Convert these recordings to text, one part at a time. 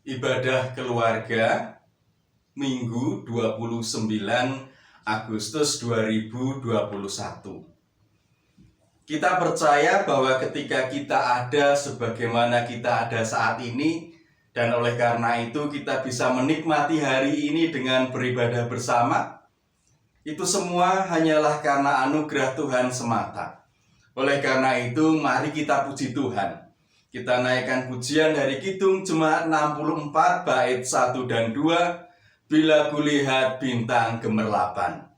Ibadah keluarga Minggu 29 Agustus 2021. Kita percaya bahwa ketika kita ada sebagaimana kita ada saat ini, dan oleh karena itu kita bisa menikmati hari ini dengan beribadah bersama, itu semua hanyalah karena anugerah Tuhan semata. Oleh karena itu mari kita puji Tuhan. Kita naikkan pujian dari Kidung Jemaat 64 bait 1 dan 2, Bila Kulihat Bintang Gemerlapan.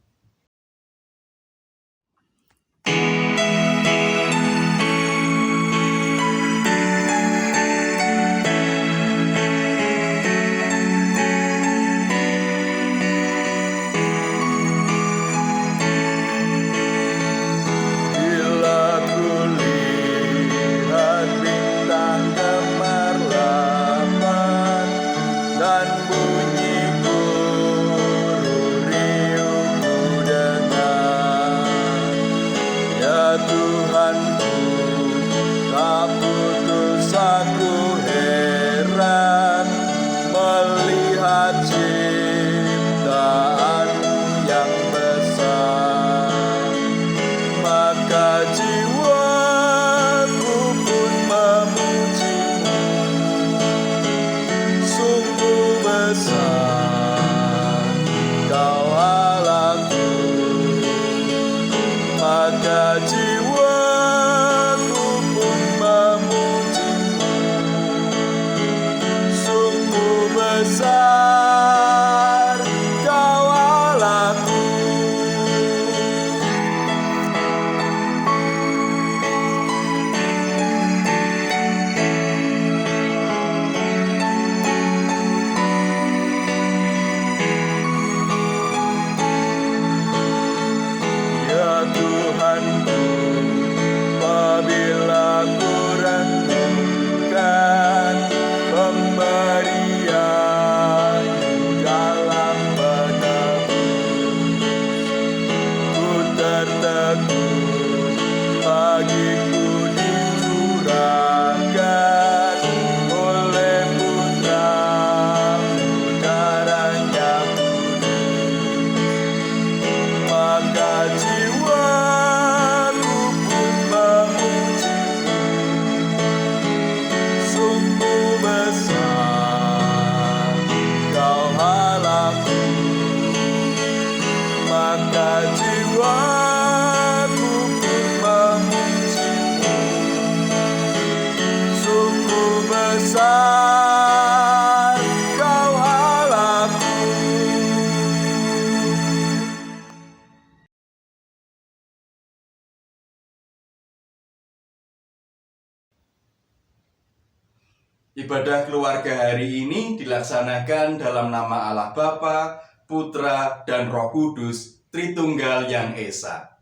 Ibadah keluarga hari ini dilaksanakan dalam nama Allah Bapa, Putra, dan Roh Kudus, Tritunggal yang Esa.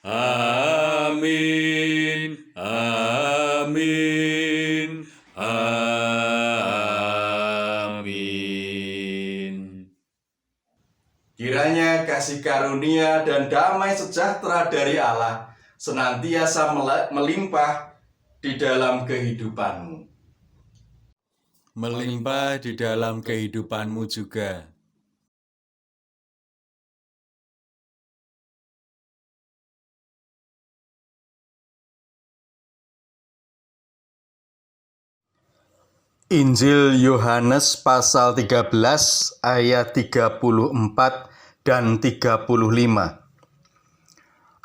Amin, amin, amin. Kiranya kasih karunia dan damai sejahtera dari Allah senantiasa melimpah di dalam kehidupanmu. Melimpah di dalam kehidupanmu juga. Injil Yohanes pasal 13 ayat 34 dan 35.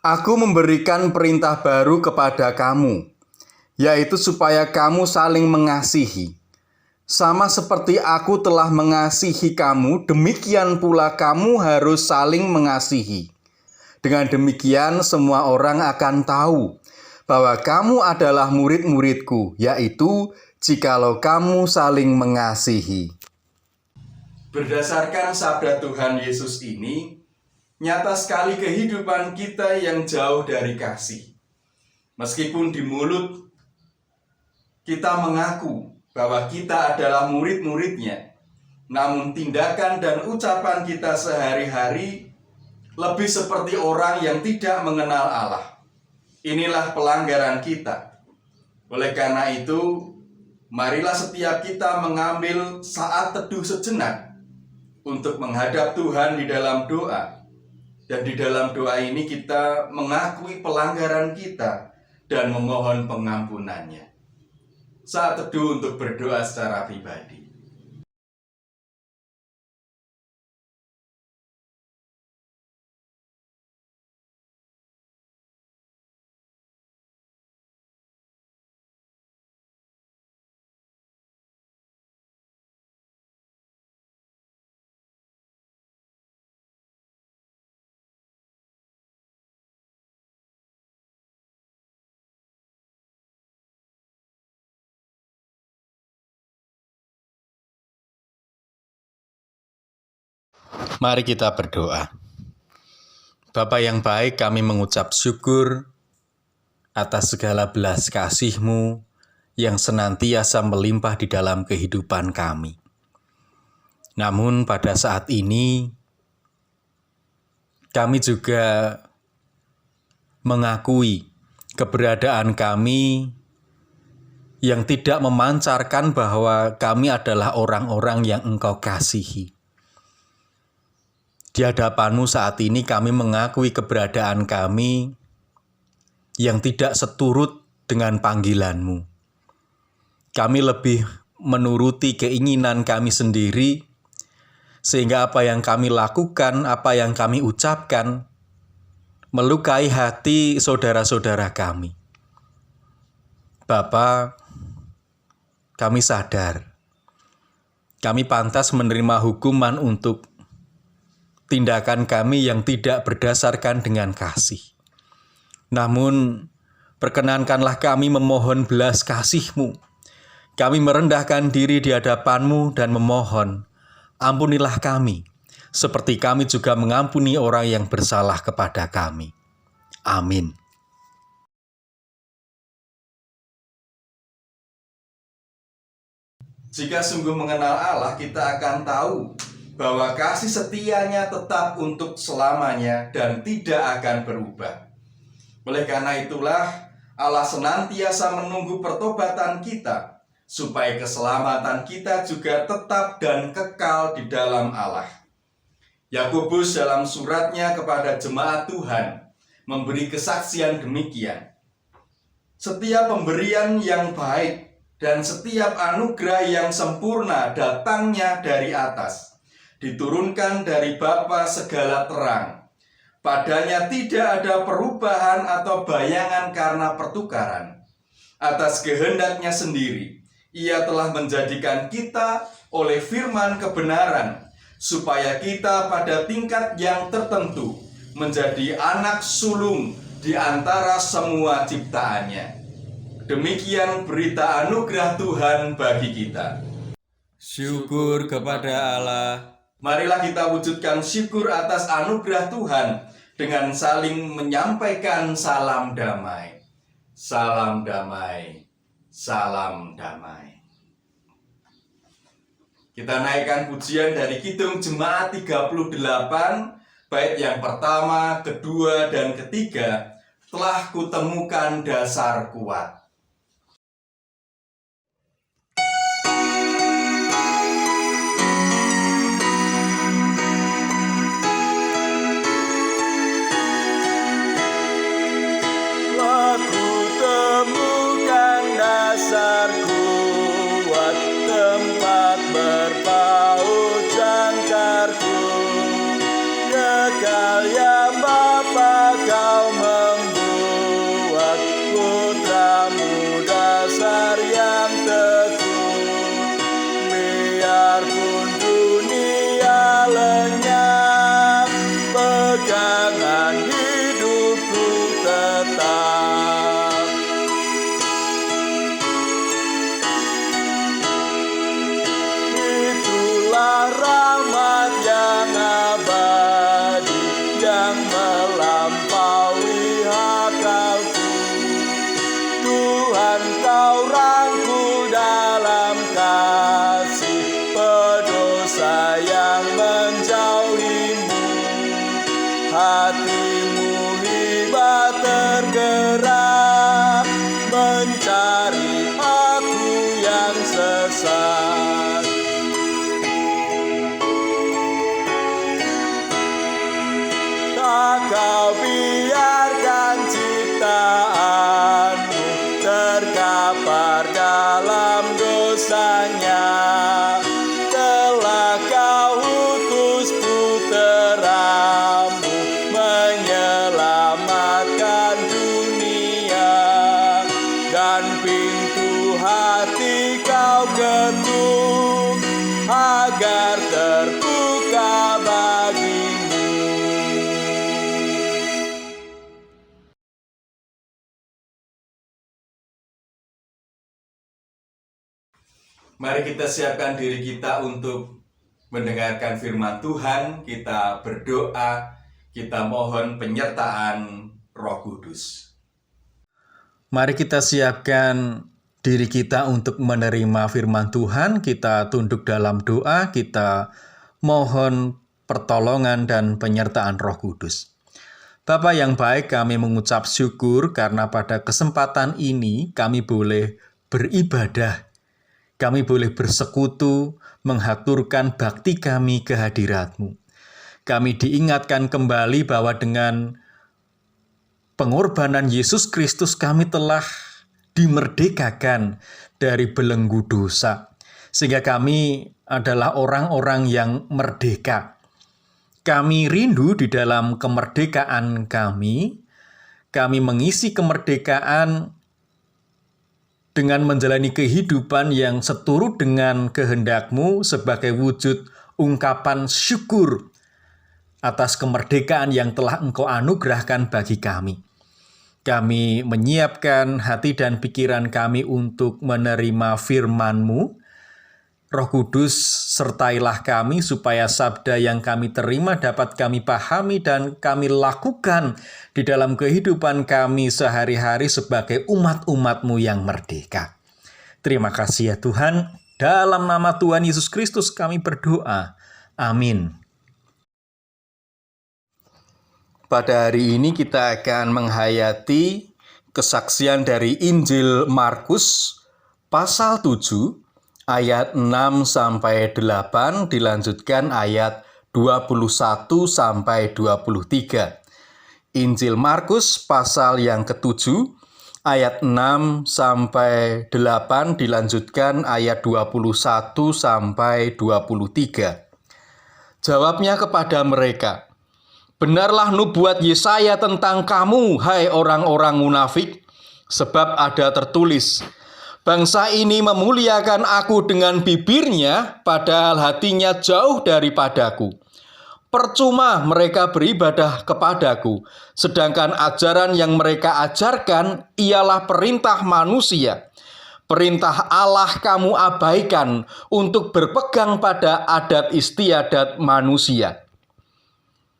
Aku memberikan perintah baru kepada kamu, yaitu supaya kamu saling mengasihi. Sama seperti aku telah mengasihi kamu, demikian pula kamu harus saling mengasihi. Dengan demikian semua orang akan tahu bahwa kamu adalah murid-muridku, yaitu jikalau kamu saling mengasihi. Berdasarkan sabda Tuhan Yesus ini, nyata sekali kehidupan kita yang jauh dari kasih. Meskipun di mulut kita mengaku bahwa kita adalah murid-muridnya, namun tindakan dan ucapan kita sehari-hari lebih seperti orang yang tidak mengenal Allah. Inilah pelanggaran kita. Oleh karena itu, marilah setiap kita mengambil saat teduh sejenak untuk menghadap Tuhan di dalam doa. Dan di dalam doa ini kita mengakui pelanggaran kita dan memohon pengampunannya. Saat teduh untuk berdoa secara pribadi. Mari kita berdoa. Bapa yang baik, kami mengucap syukur atas segala belas kasih-Mu yang senantiasa melimpah di dalam kehidupan kami. Namun pada saat ini, kami juga mengakui keberadaan kami yang tidak memancarkan bahwa kami adalah orang-orang yang Engkau kasihi. Di hadapan-Mu saat ini kami mengakui keberadaan kami yang tidak seturut dengan panggilan-Mu. Kami lebih menuruti keinginan kami sendiri, sehingga apa yang kami lakukan, apa yang kami ucapkan, melukai hati saudara-saudara kami. Bapa, kami sadar, kami pantas menerima hukuman untuk tindakan kami yang tidak berdasarkan dengan kasih. Namun, perkenankanlah kami memohon belas kasih-Mu. Kami merendahkan diri di hadapan-Mu dan memohon, ampunilah kami, seperti kami juga mengampuni orang yang bersalah kepada kami. Amin. Jika sungguh mengenal Allah, kita akan tahu bahwa kasih setianya tetap untuk selamanya dan tidak akan berubah. Oleh karena itulah Allah senantiasa menunggu pertobatan kita, supaya keselamatan kita juga tetap dan kekal di dalam Allah. Yakobus dalam suratnya kepada jemaat Tuhan memberi kesaksian demikian. Setiap pemberian yang baik dan setiap anugerah yang sempurna datangnya dari atas, diturunkan dari Bapa segala terang. Padanya tidak ada perubahan atau bayangan karena pertukaran. Atas kehendaknya sendiri, Ia telah menjadikan kita oleh firman kebenaran, supaya kita pada tingkat yang tertentu menjadi anak sulung di antara semua ciptaannya. Demikian berita anugerah Tuhan bagi kita. Syukur kepada Allah. Marilah kita wujudkan syukur atas anugerah Tuhan dengan saling menyampaikan salam damai. Salam damai, salam damai. Kita naikkan pujian dari Kidung Jemaat 38, bait yang pertama, kedua, dan ketiga. Telah kutemukan dasar kuat. Dasar kuat, tempat berpaut jangkarku, kekal yang Bapa Kau membuat, putramu dasar yang teguh. Biarpun dunia lenyap, pegangan hidupku tetap. Rahmat yang abadi yang melampaui akalku. Tuhan, Kau rangkul dalam kasih, pedosa yang menjauhimu. Hatimu hibah tergerak Mari kita siapkan diri kita untuk mendengarkan firman Tuhan. Kita berdoa, kita mohon penyertaan Roh Kudus. Mari kita siapkan diri kita untuk menerima firman Tuhan. Kita tunduk dalam doa, kita mohon pertolongan dan penyertaan Roh Kudus. Bapa yang baik, kami mengucap syukur karena pada kesempatan ini kami boleh beribadah. Kami boleh bersekutu, menghaturkan bakti kami ke hadirat-Mu. Kami diingatkan kembali bahwa dengan pengorbanan Yesus Kristus kami telah dimerdekakan dari belenggu dosa. Sehingga kami adalah orang-orang yang merdeka. Kami rindu di dalam kemerdekaan kami. Kami mengisi kemerdekaan dengan menjalani kehidupan yang seturut dengan kehendak-Mu sebagai wujud ungkapan syukur atas kemerdekaan yang telah Engkau anugerahkan bagi kami. Kami menyiapkan hati dan pikiran kami untuk menerima firman-Mu. Roh Kudus, sertailah kami supaya sabda yang kami terima dapat kami pahami dan kami lakukan di dalam kehidupan kami sehari-hari sebagai umat-umat-Mu yang merdeka. Terima kasih ya Tuhan. Dalam nama Tuhan Yesus Kristus kami berdoa. Amin. Pada hari ini kita akan menghayati kesaksian dari Injil Markus pasal 7 ayat 6 sampai 8 dilanjutkan ayat 21 sampai 23. Injil Markus pasal yang ke-7 ayat 6 sampai 8 dilanjutkan ayat 21 sampai 23. Jawabnya kepada mereka, "Benarlah nubuat Yesaya tentang kamu, hai orang-orang munafik, sebab ada tertulis, bangsa ini memuliakan aku dengan bibirnya, padahal hatinya jauh daripadaku. Percuma mereka beribadah kepadaku, sedangkan ajaran yang mereka ajarkan ialah perintah manusia. Perintah Allah kamu abaikan untuk berpegang pada adat istiadat manusia.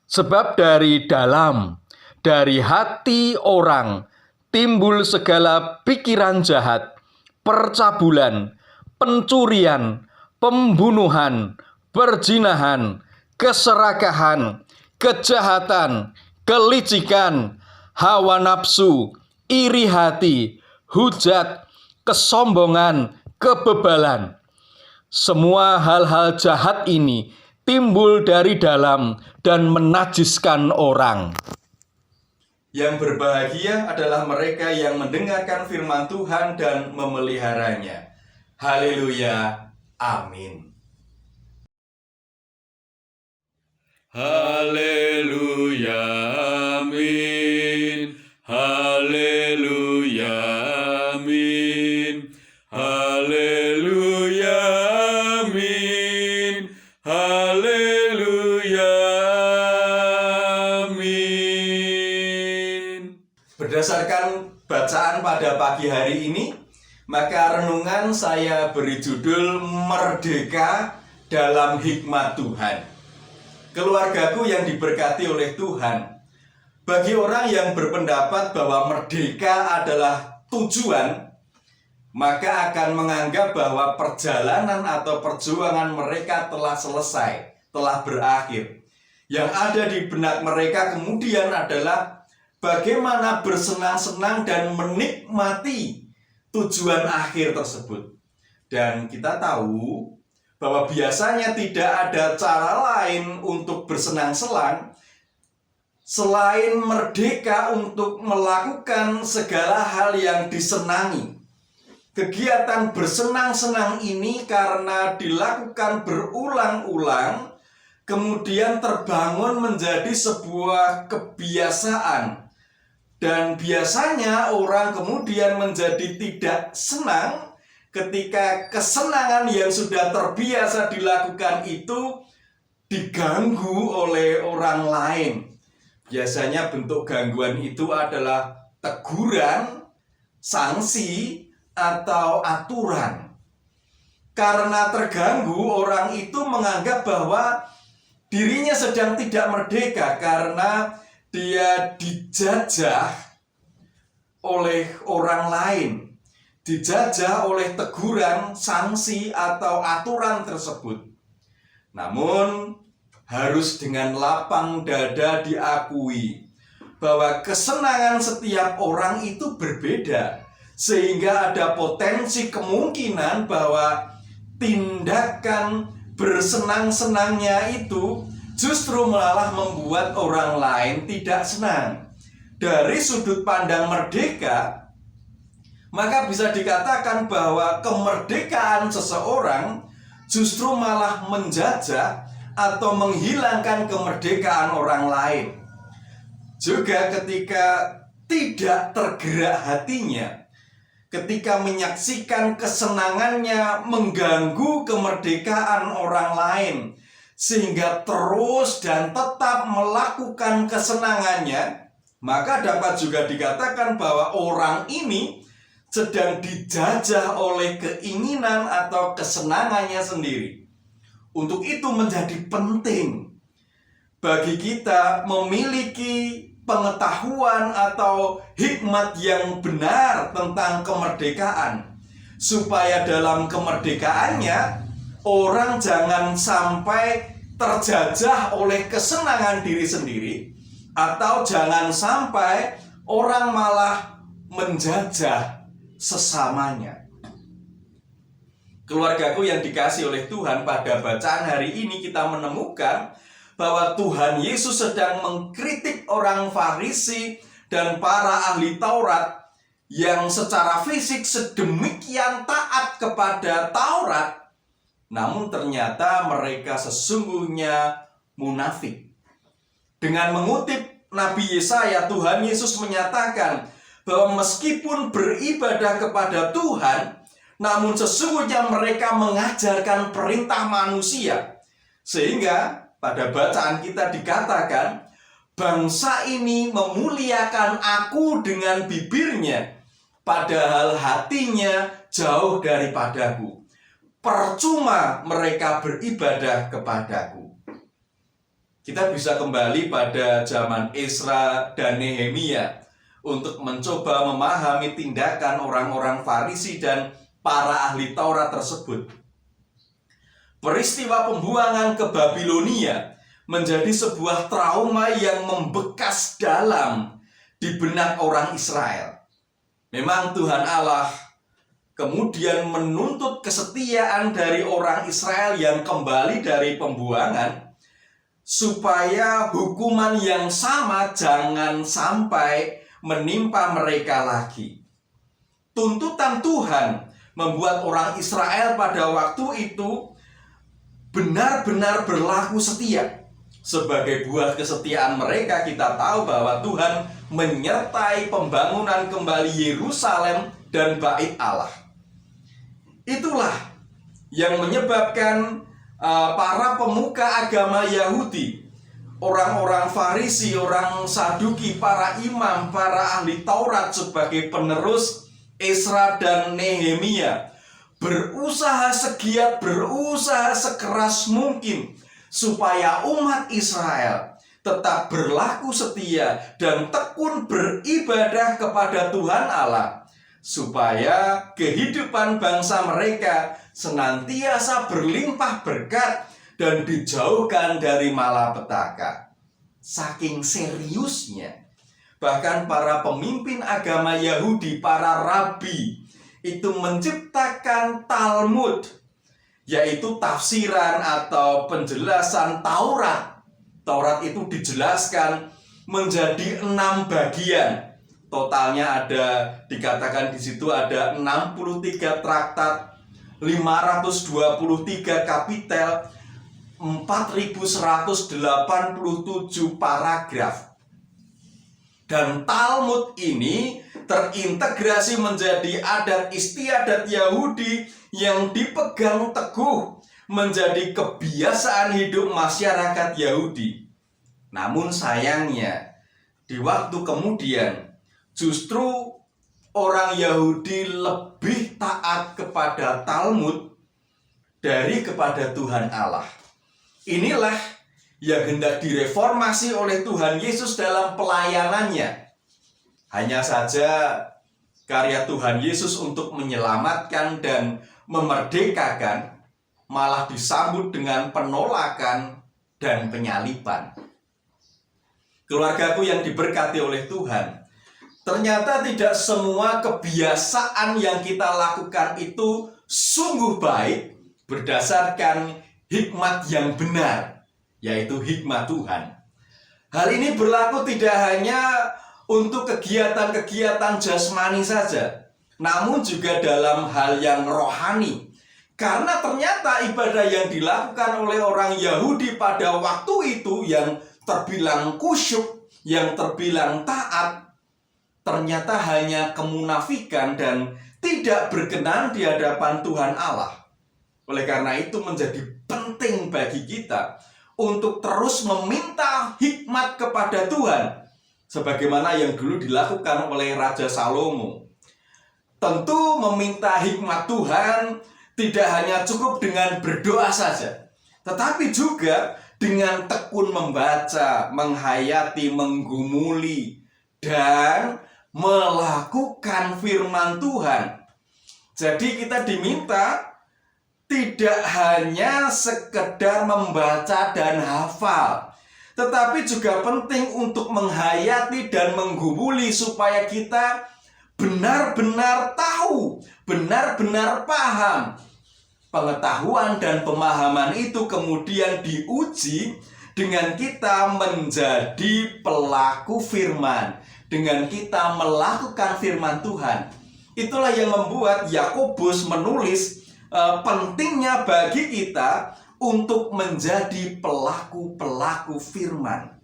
Sebab dari dalam, dari hati orang, timbul segala pikiran jahat, percabulan, pencurian, pembunuhan, perzinahan, keserakahan, kejahatan, kelicikan, hawa nafsu, iri hati, hujat, kesombongan, kebebalan. Semua hal-hal jahat ini timbul dari dalam dan menajiskan orang." Yang berbahagia adalah mereka yang mendengarkan firman Tuhan dan memeliharanya. Haleluya. Amin. Haleluya. Amin. Haleluya. Amin. Haleluya. Amin. Haleluya. Berdasarkan bacaan pada pagi hari ini, maka renungan saya beri judul Merdeka dalam Hikmat Tuhan. Keluargaku yang diberkati oleh Tuhan, bagi orang yang berpendapat bahwa merdeka adalah tujuan, maka akan menganggap bahwa perjalanan atau perjuangan mereka telah selesai, telah berakhir. Yang ada di benak mereka kemudian adalah bagaimana bersenang-senang dan menikmati tujuan akhir tersebut. Dan kita tahu bahwa biasanya tidak ada cara lain untuk bersenang-senang selain merdeka untuk melakukan segala hal yang disenangi. Kegiatan bersenang-senang ini karena dilakukan berulang-ulang, kemudian terbangun menjadi sebuah kebiasaan. Dan biasanya orang kemudian menjadi tidak senang ketika kesenangan yang sudah terbiasa dilakukan itu diganggu oleh orang lain. Biasanya bentuk gangguan itu adalah teguran, sanksi, atau aturan. Karena terganggu, orang itu menganggap bahwa dirinya sedang tidak merdeka karena dia dijajah oleh orang lain, dijajah oleh teguran, sanksi, atau aturan tersebut. Namun, harus dengan lapang dada diakui bahwa kesenangan setiap orang itu berbeda, sehingga ada potensi kemungkinan bahwa tindakan bersenang-senangnya itu justru malah membuat orang lain tidak senang. Dari sudut pandang merdeka, maka bisa dikatakan bahwa kemerdekaan seseorang justru malah menjajah atau menghilangkan kemerdekaan orang lain. Juga ketika tidak tergerak hatinya, ketika menyaksikan kesenangannya mengganggu kemerdekaan orang lain, sehingga terus dan tetap melakukan kesenangannya, maka dapat juga dikatakan bahwa orang ini sedang dijajah oleh keinginan atau kesenangannya sendiri. Untuk itu menjadi penting bagi kita memiliki pengetahuan atau hikmat yang benar tentang kemerdekaan, supaya dalam kemerdekaannya orang jangan sampai terjajah oleh kesenangan diri sendiri, atau jangan sampai orang malah menjajah sesamanya. Keluargaku yang dikasih oleh Tuhan, pada bacaan hari ini kita menemukan bahwa Tuhan Yesus sedang mengkritik orang Farisi dan para ahli Taurat yang secara fisik sedemikian taat kepada Taurat, namun ternyata mereka sesungguhnya munafik. Dengan mengutip Nabi Yesaya, Tuhan Yesus menyatakan bahwa meskipun beribadah kepada Tuhan, namun sesungguhnya mereka mengajarkan perintah manusia. Sehingga pada bacaan kita dikatakan, bangsa ini memuliakan aku dengan bibirnya, padahal hatinya jauh daripadaku. Percuma mereka beribadah kepadaku. Kita bisa kembali pada zaman Ezra dan Nehemia untuk mencoba memahami tindakan orang-orang Farisi dan para ahli Taurat tersebut. Peristiwa pembuangan ke Babilonia menjadi sebuah trauma yang membekas dalam di benak orang Israel. Memang Tuhan Allah kemudian menuntut kesetiaan dari orang Israel yang kembali dari pembuangan, supaya hukuman yang sama jangan sampai menimpa mereka lagi. Tuntutan Tuhan membuat orang Israel pada waktu itu benar-benar berlaku setia. Sebagai buah kesetiaan mereka, kita tahu bahwa Tuhan menyertai pembangunan kembali Yerusalem dan Bait Allah. Itulah yang menyebabkan para pemuka agama Yahudi, orang-orang Farisi, orang Saduki, para imam, para ahli Taurat sebagai penerus Ezra dan Nehemia berusaha segiat, berusaha sekeras mungkin supaya umat Israel tetap berlaku setia dan tekun beribadah kepada Tuhan Allah, supaya kehidupan bangsa mereka senantiasa berlimpah berkat dan dijauhkan dari malapetaka. Saking seriusnya, bahkan para pemimpin agama Yahudi, para rabi, itu menciptakan Talmud, yaitu tafsiran atau penjelasan Taurat. Taurat itu dijelaskan menjadi 6 bagian. Totalnya ada, dikatakan di situ ada 63 traktat, 523 kapitel, 4187 paragraf. Dan Talmud ini terintegrasi menjadi adat istiadat Yahudi yang dipegang teguh menjadi kebiasaan hidup masyarakat Yahudi. Namun sayangnya, di waktu kemudian justru orang Yahudi lebih taat kepada Talmud kepada Tuhan Allah. Inilah yang hendak direformasi oleh Tuhan Yesus dalam pelayanannya. Hanya saja karya Tuhan Yesus untuk menyelamatkan dan memerdekakan malah disambut dengan penolakan dan penyaliban. Keluargaku yang diberkati oleh Tuhan, ternyata tidak semua kebiasaan yang kita lakukan itu sungguh baik berdasarkan hikmat yang benar, yaitu hikmat Tuhan. Hal ini berlaku tidak hanya untuk kegiatan-kegiatan jasmani saja, namun juga dalam hal yang rohani. Karena ternyata ibadah yang dilakukan oleh orang Yahudi pada waktu itu yang terbilang kusyuk, yang terbilang taat, ternyata hanya kemunafikan dan tidak berkenan di hadapan Tuhan Allah. Oleh karena itu menjadi penting bagi kita untuk terus meminta hikmat kepada Tuhan, sebagaimana yang dulu dilakukan oleh Raja Salomo. Tentu meminta hikmat Tuhan tidak hanya cukup dengan berdoa saja, tetapi juga dengan tekun membaca, menghayati, menggumuli, dan melakukan firman Tuhan. Jadi kita diminta tidak hanya sekedar membaca dan hafal, tetapi juga penting untuk menghayati dan menggumuli supaya kita benar-benar tahu, benar-benar paham. Pengetahuan dan pemahaman itu kemudian diuji dengan kita menjadi pelaku firman, dengan kita melakukan firman Tuhan. Itulah yang membuat Yakobus menulis pentingnya bagi kita untuk menjadi pelaku-pelaku firman.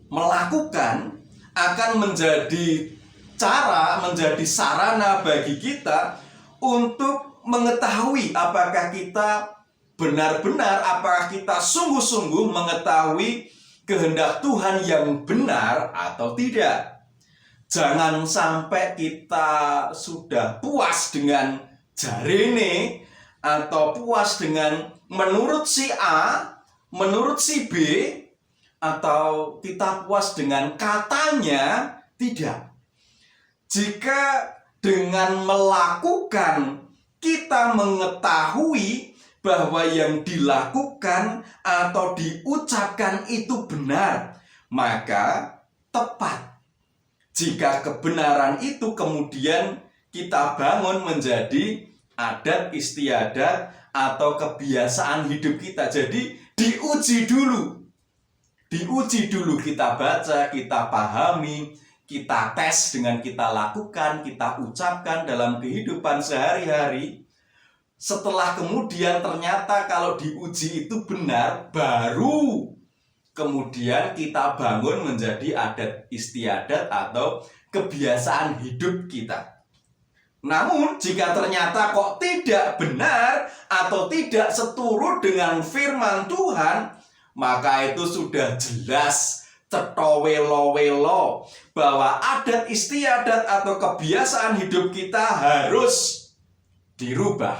Melakukan akan menjadi cara, menjadi sarana bagi kita untuk mengetahui apakah kita benar-benar, apakah kita sungguh-sungguh mengetahui kehendak Tuhan yang benar atau tidak. Jangan sampai kita sudah puas dengan jarene atau puas dengan menurut si A, menurut si B, atau kita puas dengan katanya. Tidak. Jika dengan melakukan kita mengetahui bahwa yang dilakukan atau diucapkan itu benar, maka tepat. Jika kebenaran itu kemudian kita bangun menjadi adat istiadat atau kebiasaan hidup kita. Jadi diuji dulu. Diuji dulu, kita baca, kita pahami, kita tes dengan kita lakukan, kita ucapkan dalam kehidupan sehari-hari. Setelah kemudian ternyata kalau diuji itu benar, baru kemudian kita bangun menjadi adat istiadat atau kebiasaan hidup kita. Namun jika ternyata kok tidak benar atau tidak seturut dengan firman Tuhan, maka itu sudah jelas cetowelo-welo bahwa adat istiadat atau kebiasaan hidup kita harus dirubah.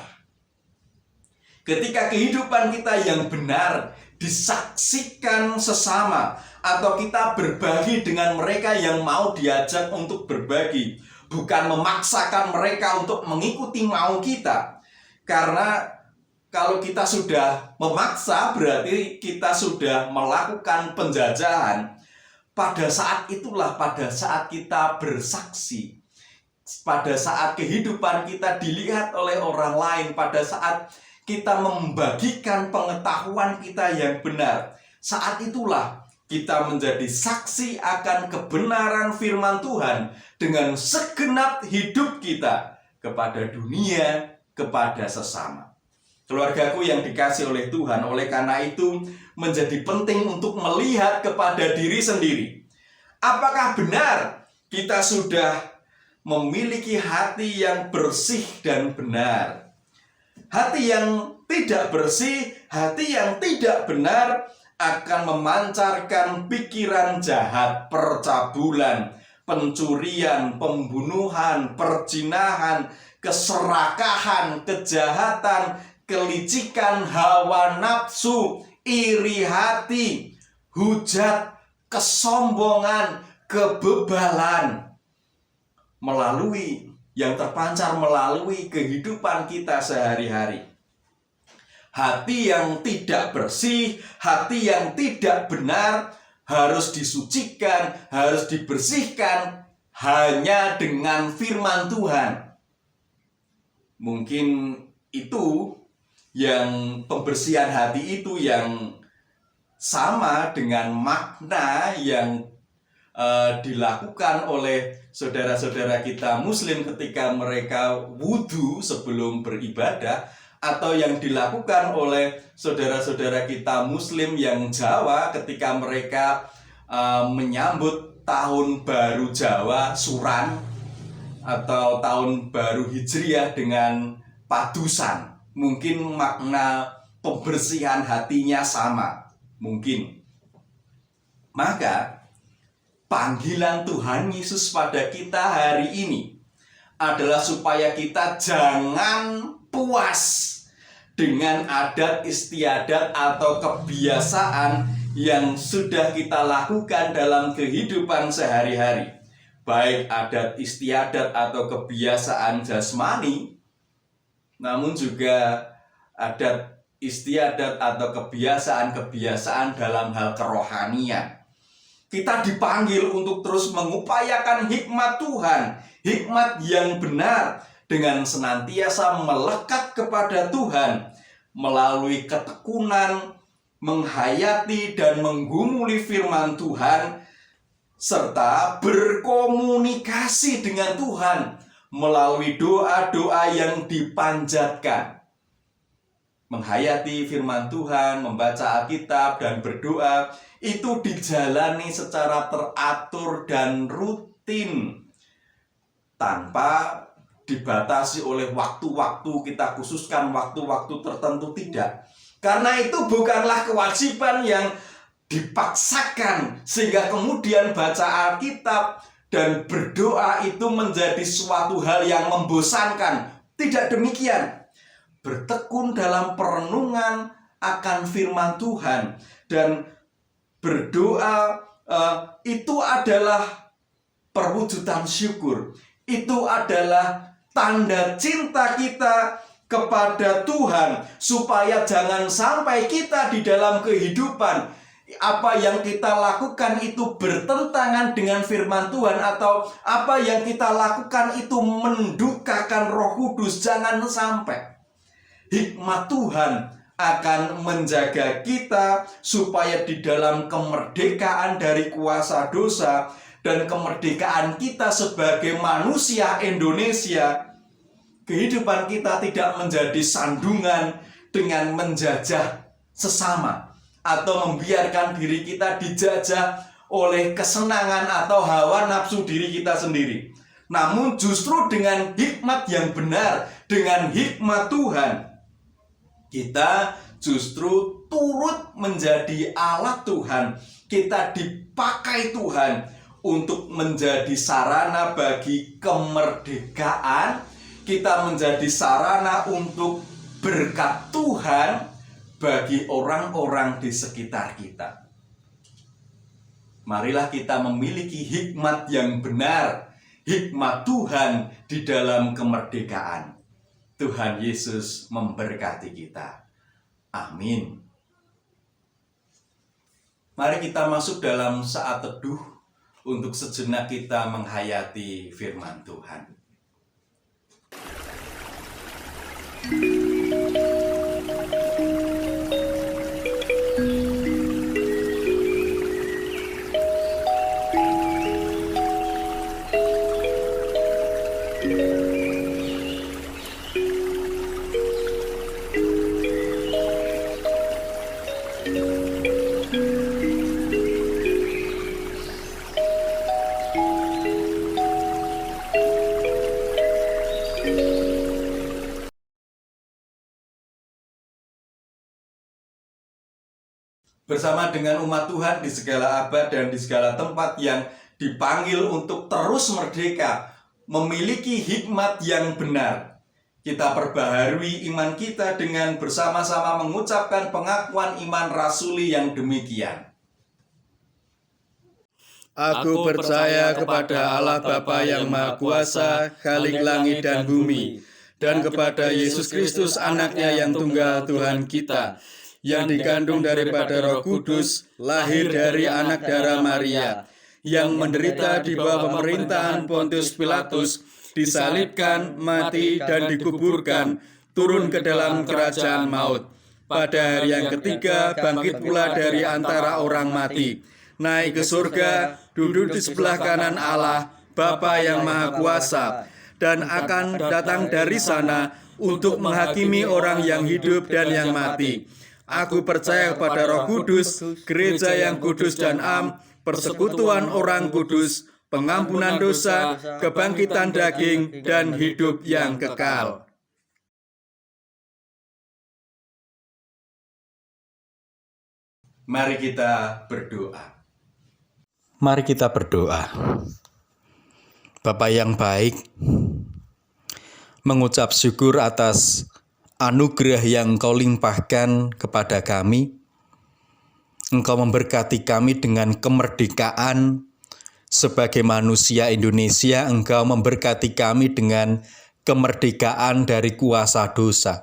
Ketika kehidupan kita yang benar disaksikan sesama, atau kita berbagi dengan mereka yang mau diajak untuk berbagi, bukan memaksakan mereka untuk mengikuti mau kita. Karena kalau kita sudah memaksa, berarti kita sudah melakukan penjajahan. Pada saat itulah, pada saat kita bersaksi, pada saat kehidupan kita dilihat oleh orang lain, pada saat kita membagikan pengetahuan kita yang benar, saat itulah kita menjadi saksi akan kebenaran firman Tuhan dengan segenap hidup kita kepada dunia, kepada sesama. Keluargaku yang dikasih oleh Tuhan, oleh karena itu menjadi penting untuk melihat kepada diri sendiri. Apakah benar kita sudah memiliki hati yang bersih dan benar? Hati yang tidak bersih, hati yang tidak benar akan memancarkan pikiran jahat, percabulan, pencurian, pembunuhan, perzinahan, keserakahan, kejahatan, kelicikan hawa nafsu, iri hati, hujat, kesombongan, kebebalan yang terpancar melalui kehidupan kita sehari-hari. Hati yang tidak bersih, hati yang tidak benar harus disucikan, harus dibersihkan hanya dengan firman Tuhan. Mungkin itu yang pembersihan hati itu yang sama dengan makna yang dilakukan oleh saudara-saudara kita Muslim ketika mereka wudhu sebelum beribadah, atau yang dilakukan oleh saudara-saudara kita Muslim yang Jawa ketika mereka menyambut tahun baru Jawa Suran atau tahun baru Hijriah dengan padusan. Mungkin makna pembersihan hatinya sama, mungkin. Maka panggilan Tuhan Yesus pada kita hari ini adalah supaya kita jangan puas dengan adat istiadat atau kebiasaan yang sudah kita lakukan dalam kehidupan sehari-hari. Baik adat istiadat atau kebiasaan jasmani, namun juga adat istiadat atau kebiasaan-kebiasaan dalam hal kerohanian. Kita dipanggil untuk terus mengupayakan hikmat Tuhan, hikmat yang benar, dengan senantiasa melekat kepada Tuhan melalui ketekunan, menghayati dan menggumuli firman Tuhan, serta berkomunikasi dengan Tuhan melalui doa-doa yang dipanjatkan. Menghayati firman Tuhan, membaca Alkitab dan berdoa itu dijalani secara teratur dan rutin tanpa dibatasi oleh waktu-waktu, kita khususkan waktu-waktu tertentu, tidak. Karena itu bukanlah kewajiban yang dipaksakan sehingga kemudian baca Alkitab dan berdoa itu menjadi suatu hal yang membosankan. Tidak demikian. Bertekun dalam perenungan akan firman Tuhan dan berdoa itu adalah perwujudan syukur. Itu adalah tanda cinta kita kepada Tuhan, supaya jangan sampai kita di dalam kehidupan apa yang kita lakukan itu bertentangan dengan firman Tuhan, atau apa yang kita lakukan itu mendukakan Roh Kudus. Jangan sampai. Hikmat Tuhan akan menjaga kita supaya di dalam kemerdekaan dari kuasa dosa dan kemerdekaan kita sebagai manusia Indonesia, kehidupan kita tidak menjadi sandungan dengan menjajah sesama atau membiarkan diri kita dijajah oleh kesenangan atau hawa nafsu diri kita sendiri. Namun justru dengan hikmat yang benar, dengan hikmat Tuhan, kita justru turut menjadi alat Tuhan. Kita dipakai Tuhan untuk menjadi sarana bagi kemerdekaan. Kita menjadi sarana untuk berkat Tuhan bagi orang-orang di sekitar kita. Marilah kita memiliki hikmat yang benar, hikmat Tuhan di dalam kemerdekaan. Tuhan Yesus memberkati kita. Amin. Mari kita masuk dalam saat teduh untuk sejenak kita menghayati firman Tuhan. Bersama dengan umat Tuhan di segala abad dan di segala tempat yang dipanggil untuk terus merdeka, memiliki hikmat yang benar, kita perbaharui iman kita dengan bersama-sama mengucapkan pengakuan iman rasuli yang demikian. Aku percaya kepada Allah Bapa yang Maha Kuasa, Khalik langit dan bumi, dan kepada Yesus Kristus anaknya yang tunggal Tuhan kita, yang dikandung daripada Roh Kudus, lahir dari anak darah Maria, yang menderita di bawah pemerintahan Pontius Pilatus, disalibkan, mati, dan dikuburkan, turun ke dalam kerajaan maut. Pada hari yang ketiga, bangkit pula dari antara orang mati, naik ke surga, duduk di sebelah kanan Allah, Bapa yang Maha Kuasa, dan akan datang dari sana untuk menghakimi orang yang hidup dan yang mati. Aku percaya kepada Roh Kudus, gereja yang kudus dan am, persekutuan orang kudus, pengampunan dosa, kebangkitan daging, dan hidup yang kekal. Mari kita berdoa. Mari kita berdoa. Bapa yang baik, mengucap syukur atas anugerah yang Engkau limpahkan kepada kami. Engkau memberkati kami dengan kemerdekaan sebagai manusia Indonesia. Engkau memberkati kami dengan kemerdekaan dari kuasa dosa.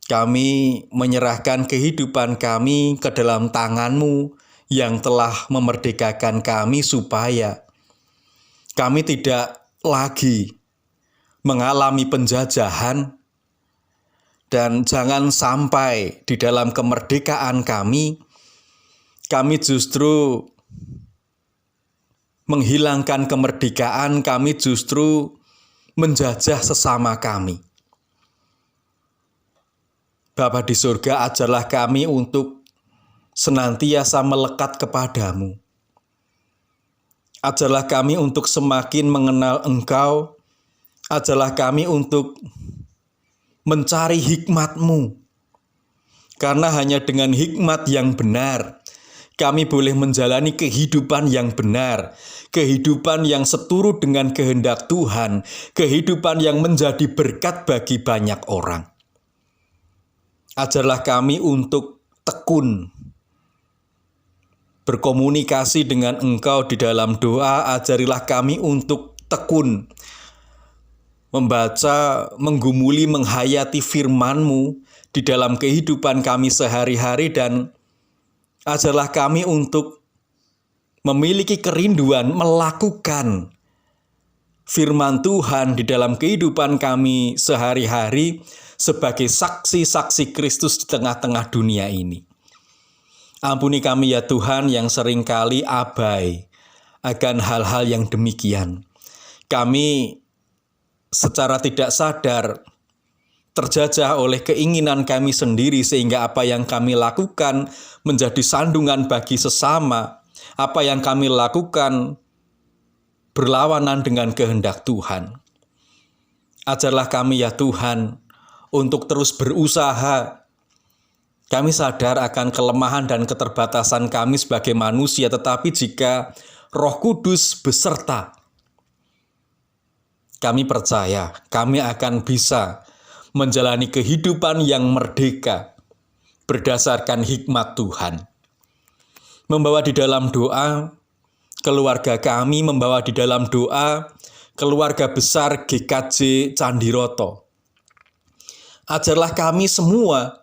Kami menyerahkan kehidupan kami ke dalam tangan-Mu yang telah memerdekakan kami supaya kami tidak lagi mengalami penjajahan, dan jangan sampai di dalam kemerdekaan kami justru menghilangkan kemerdekaan, kami justru menjajah sesama kami. Bapa di surga, ajarlah kami untuk senantiasa melekat kepadamu. Ajarlah kami untuk semakin mengenal Engkau. Ajarlah kami untuk mencari hikmat-Mu. Karena hanya dengan hikmat yang benar, kami boleh menjalani kehidupan yang benar, kehidupan yang seturut dengan kehendak Tuhan, kehidupan yang menjadi berkat bagi banyak orang. Ajarlah kami untuk tekun berkomunikasi dengan Engkau di dalam doa. Ajarilah kami untuk tekun membaca, menggumuli, menghayati firman-Mu di dalam kehidupan kami sehari-hari, dan ajarlah kami untuk memiliki kerinduan melakukan firman Tuhan di dalam kehidupan kami sehari-hari sebagai saksi-saksi Kristus di tengah-tengah dunia ini. Ampuni kami ya Tuhan yang seringkali abai akan hal-hal yang demikian. Kami secara tidak sadar terjajah oleh keinginan kami sendiri, sehingga apa yang kami lakukan menjadi sandungan bagi sesama. Apa yang kami lakukan berlawanan dengan kehendak Tuhan. Ajarlah kami ya Tuhan untuk terus berusaha. Kami sadar akan kelemahan dan keterbatasan kami sebagai manusia, tetapi jika Roh Kudus beserta, kami percaya kami akan bisa menjalani kehidupan yang merdeka berdasarkan hikmat Tuhan. Membawa di dalam doa keluarga kami, membawa di dalam doa keluarga besar GKJ Candiroto. Ajarlah kami semua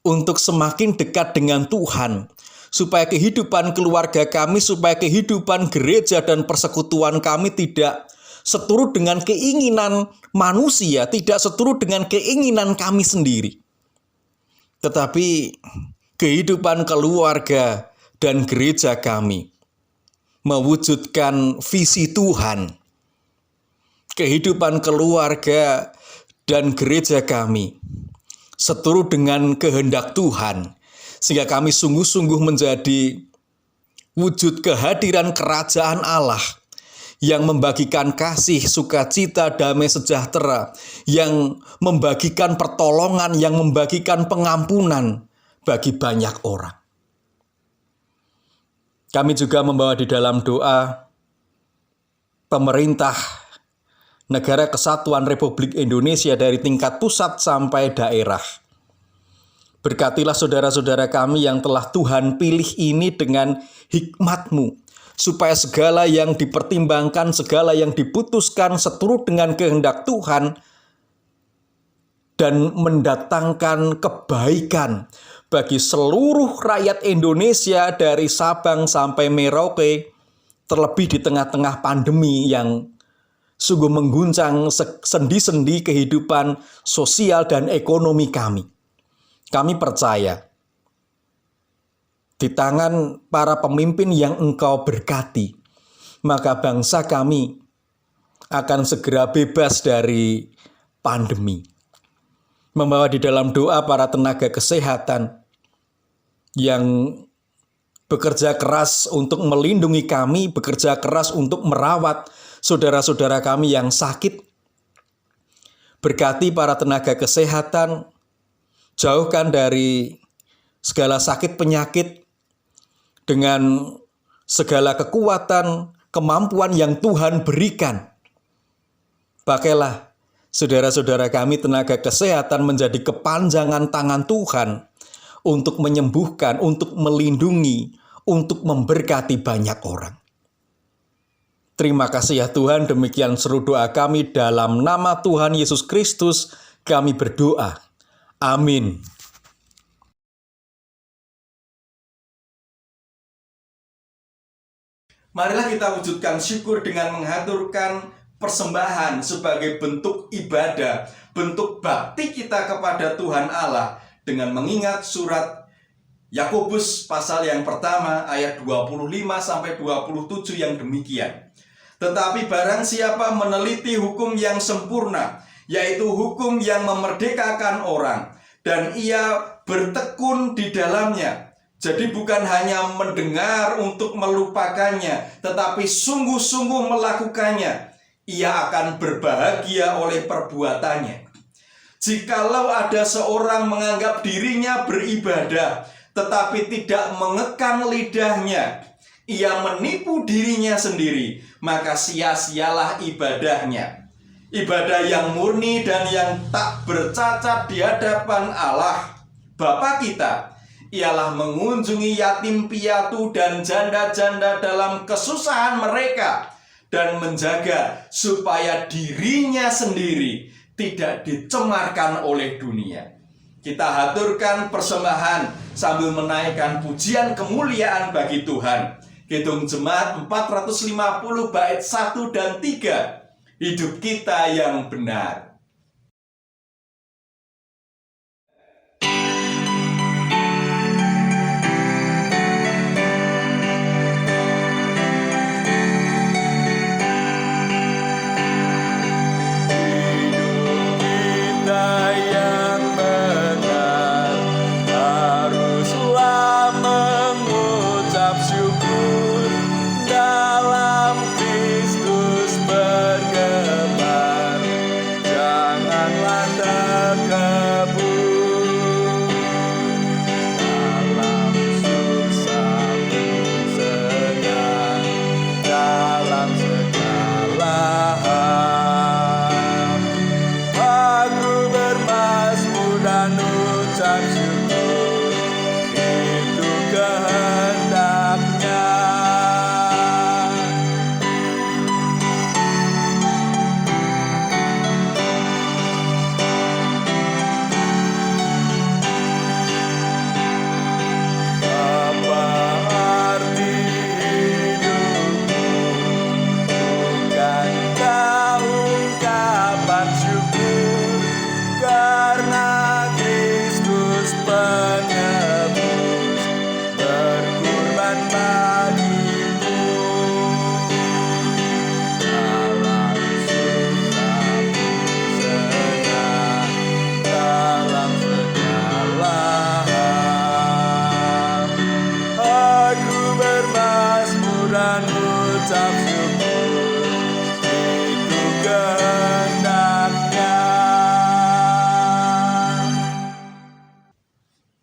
untuk semakin dekat dengan Tuhan, supaya kehidupan keluarga kami, supaya kehidupan gereja dan persekutuan kami tidak seturut dengan keinginan manusia, tidak seturut dengan keinginan kami sendiri. Tetapi kehidupan keluarga dan gereja kami mewujudkan visi Tuhan. Kehidupan keluarga dan gereja kami seturut dengan kehendak Tuhan, sehingga kami sungguh-sungguh menjadi wujud kehadiran kerajaan Allah yang membagikan kasih, sukacita, damai sejahtera, yang membagikan pertolongan, yang membagikan pengampunan bagi banyak orang. Kami juga membawa di dalam doa pemerintah Negara Kesatuan Republik Indonesia dari tingkat pusat sampai daerah. Berkatilah saudara-saudara kami yang telah Tuhan pilih ini dengan hikmat-Mu, supaya segala yang dipertimbangkan, segala yang diputuskan seturut dengan kehendak Tuhan, dan mendatangkan kebaikan bagi seluruh rakyat Indonesia dari Sabang sampai Merauke, terlebih di tengah-tengah pandemi yang sungguh mengguncang sendi-sendi kehidupan sosial dan ekonomi kami. Kami percaya di tangan para pemimpin yang Engkau berkati, maka bangsa kami akan segera bebas dari pandemi. Membawa di dalam doa para tenaga kesehatan yang bekerja keras untuk melindungi kami, bekerja keras untuk merawat saudara-saudara kami yang sakit. Berkati para tenaga kesehatan, jauhkan dari segala sakit penyakit dengan segala kekuatan, kemampuan yang Tuhan berikan. Pakailah saudara-saudara kami tenaga kesehatan menjadi kepanjangan tangan Tuhan untuk menyembuhkan, untuk melindungi, untuk memberkati banyak orang. Terima kasih ya Tuhan, demikian seru doa kami dalam nama Tuhan Yesus Kristus kami berdoa. Amin. Marilah kita wujudkan syukur dengan menghaturkan persembahan sebagai bentuk ibadah, bentuk bakti kita kepada Tuhan Allah dengan mengingat surat Yakobus pasal yang pertama ayat 25-27 yang demikian. Tetapi barang siapa meneliti hukum yang sempurna, yaitu hukum yang memerdekakan orang, dan ia bertekun di dalamnya. Jadi bukan hanya mendengar untuk melupakannya, tetapi sungguh-sungguh melakukannya, ia akan berbahagia oleh perbuatannya. Jikalau ada seorang menganggap dirinya beribadah, tetapi tidak mengekang lidahnya, ia menipu dirinya sendiri, maka sia-sialah ibadahnya. Ibadah yang murni dan yang tak bercacat di hadapan Allah Bapa kita ialah mengunjungi yatim piatu dan janda-janda dalam kesusahan mereka dan menjaga supaya dirinya sendiri tidak dicemarkan oleh dunia. Kita haturkan persembahan sambil menaikkan pujian kemuliaan bagi Tuhan. Kidung Jemaat 450 bait 1 dan 3. Hidup kita yang benar.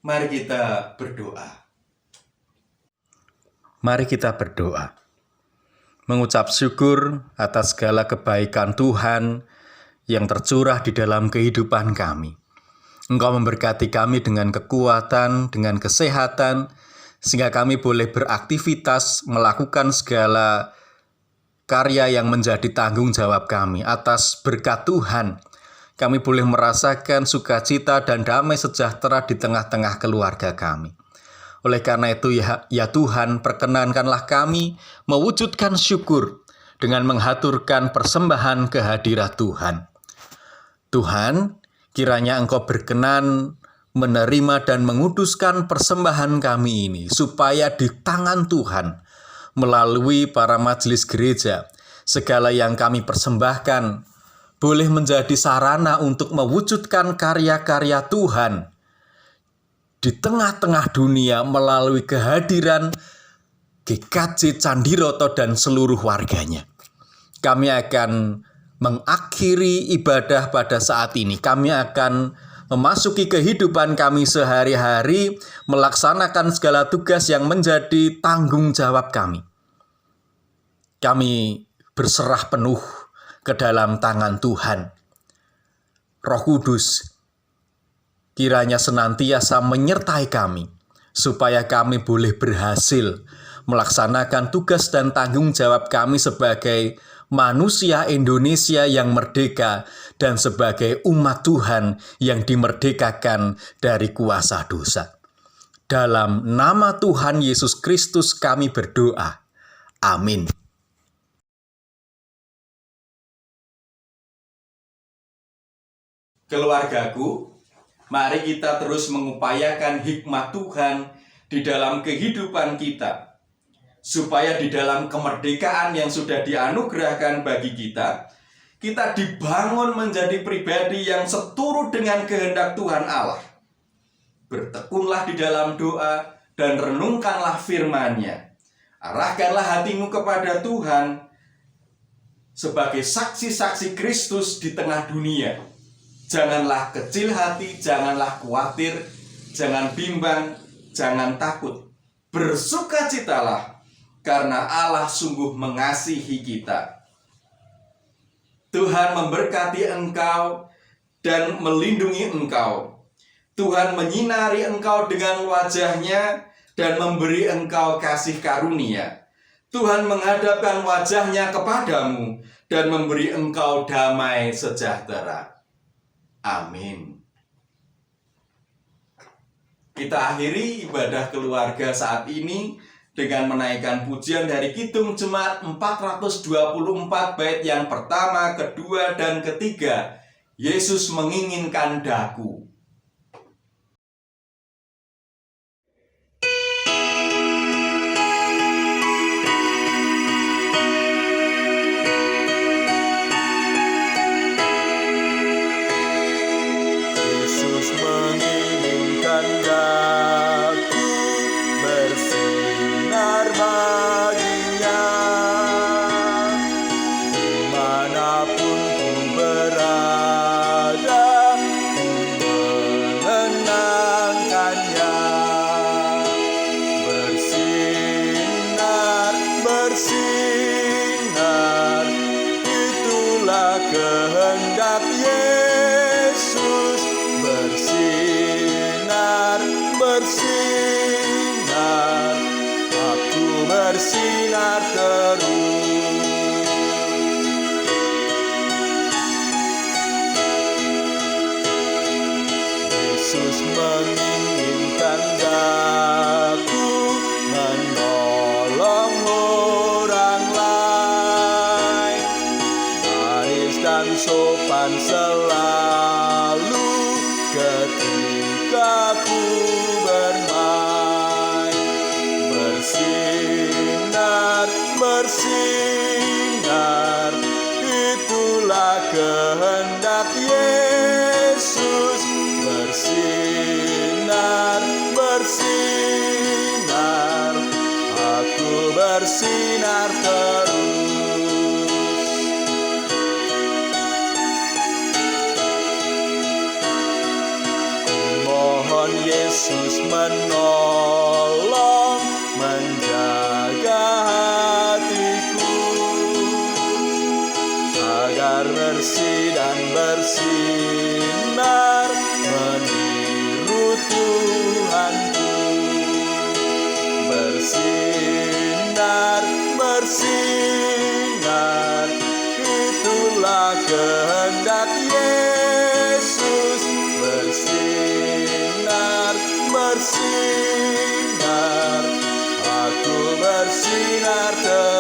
Mari kita berdoa. Mari kita berdoa. mengucap syukur atas segala kebaikan Tuhan yang tercurah di dalam kehidupan kami. Engkau memberkati kami dengan kekuatan, dengan kesehatan, sehingga kami boleh beraktivitas, melakukan segala karya yang menjadi tanggung jawab kami. Atas berkat Tuhan, kami boleh merasakan sukacita dan damai sejahtera di tengah-tengah keluarga kami. Oleh karena itu, ya Tuhan, perkenankanlah kami mewujudkan syukur dengan menghaturkan persembahan kehadirat Tuhan. Tuhan, kiranya Engkau berkenan menerima dan menguduskan persembahan kami ini, supaya di tangan Tuhan, melalui para majelis gereja, segala yang kami persembahkan boleh menjadi sarana untuk mewujudkan karya-karya Tuhan di tengah-tengah dunia melalui kehadiran GKJ Candiroto dan seluruh warganya. Kami akan mengakhiri ibadah pada saat ini. Kami akan memasuki kehidupan kami sehari-hari, melaksanakan segala tugas yang menjadi tanggung jawab kami. Kami berserah penuh ke dalam tangan Tuhan. Roh Kudus, kiranya senantiasa menyertai kami, supaya kami boleh berhasil melaksanakan tugas dan tanggung jawab kami sebagai manusia Indonesia yang merdeka dan sebagai umat Tuhan yang dimerdekakan dari kuasa dosa. Dalam nama Tuhan Yesus Kristus kami berdoa. Amin. Keluargaku, mari kita terus mengupayakan hikmat Tuhan di dalam kehidupan kita, supaya di dalam kemerdekaan yang sudah dianugerahkan bagi kita, kita dibangun menjadi pribadi yang seturut dengan kehendak Tuhan Allah. Bertekunlah di dalam doa dan renungkanlah firman-Nya. Arahkanlah hatimu kepada Tuhan sebagai saksi-saksi Kristus di tengah dunia. Janganlah kecil hati, janganlah khawatir, jangan bimbang, jangan takut. Bersukacitalah, karena Allah sungguh mengasihi kita. Tuhan memberkati engkau dan melindungi engkau. Tuhan menyinari engkau dengan wajah-Nya dan memberi engkau kasih karunia. Tuhan menghadapkan wajah-Nya kepadamu dan memberi engkau damai sejahtera. Amin. Kita akhiri ibadah keluarga saat ini dengan menaikkan pujian dari Kidung Jemaat 424 bait yang pertama, kedua, dan ketiga. Yesus menginginkan daku. Yesus menginginkan daku bersinar baginya, dimanapun ku berada, ku menenangkannya. Bersinar, bersinar, itulah kehendak Yesus. Bersinar, bersinar, aku bersinar terus. Yesus menginginkan daku menolong orang lain, manis dan sopan selalu ketika ku bermain. Bersinar, bersinar, itulah kehendak Yesus. Bersinar, bersinar, aku bersinar terus. Mohon Yesus menolong, menjaga hatiku, agar bersih dan bersinar meniru Tuhanku. Bersinar, bersinar, itulah kehendak Yesus. Bersinar, bersinar, aku bersinar terus.